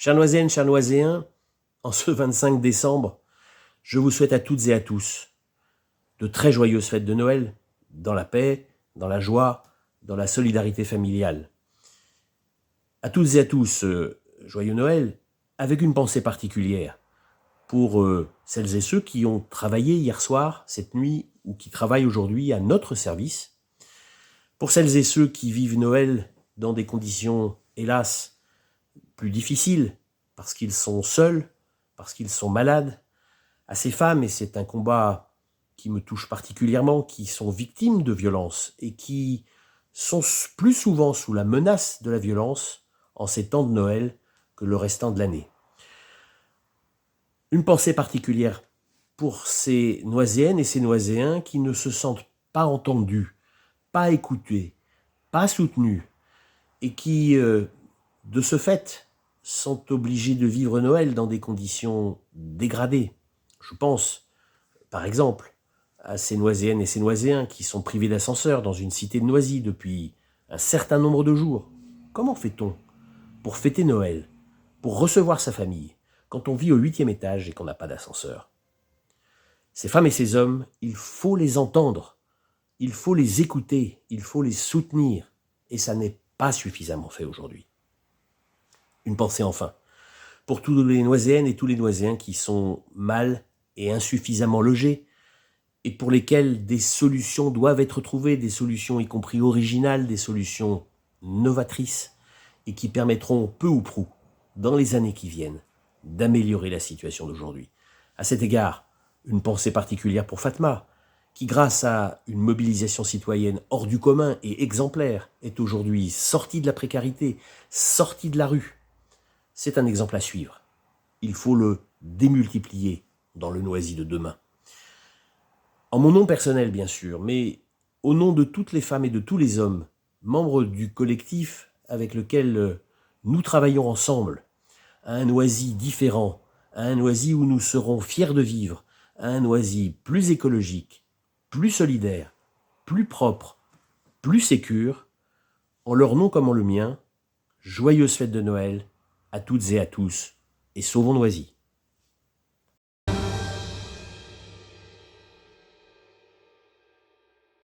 Chers Noiséennes, chers Noiséens, en ce 25 décembre, je vous souhaite à toutes et à tous de très joyeuses fêtes de Noël, dans la paix, dans la joie, dans la solidarité familiale. À toutes et à tous, joyeux Noël, avec une pensée particulière pour celles et ceux qui ont travaillé hier soir, cette nuit, ou qui travaillent aujourd'hui à notre service, pour celles et ceux qui vivent Noël dans des conditions, hélas, plus difficiles, parce qu'ils sont seuls, parce qu'ils sont malades, à ces femmes, et c'est un combat qui me touche particulièrement, qui sont victimes de violences et qui sont plus souvent sous la menace de la violence en ces temps de Noël que le restant de l'année. Une pensée particulière pour ces Noiséennes et ces Noiséens qui ne se sentent pas entendus, pas écoutés, pas soutenus, et qui, de ce fait, sont obligés de vivre Noël dans des conditions dégradées. Je pense, par exemple, à ces Noiséennes et ces Noiséens qui sont privés d'ascenseur dans une cité de Noisy depuis un certain nombre de jours. Comment fait-on pour fêter Noël, pour recevoir sa famille, quand on vit au 8e étage et qu'on n'a pas d'ascenseur? Ces femmes et ces hommes, il faut les entendre, il faut les écouter, il faut les soutenir, et ça n'est pas suffisamment fait aujourd'hui. Une pensée enfin, pour tous les Noiséennes et tous les Noiséens qui sont mal et insuffisamment logés, et pour lesquels des solutions doivent être trouvées, des solutions y compris originales, des solutions novatrices, et qui permettront peu ou prou, dans les années qui viennent, d'améliorer la situation d'aujourd'hui. À cet égard, une pensée particulière pour Fatma, qui grâce à une mobilisation citoyenne hors du commun et exemplaire, est aujourd'hui sortie de la précarité, sortie de la rue. C'est un exemple à suivre. Il faut le démultiplier dans le Noisy de demain. En mon nom personnel, bien sûr, mais au nom de toutes les femmes et de tous les hommes, membres du collectif avec lequel nous travaillons ensemble, à un Noisy différent, à un Noisy où nous serons fiers de vivre, à un Noisy plus écologique, plus solidaire, plus propre, plus sécure, en leur nom comme en le mien, joyeuse fête de Noël à toutes et à tous, et sauvons Noisy.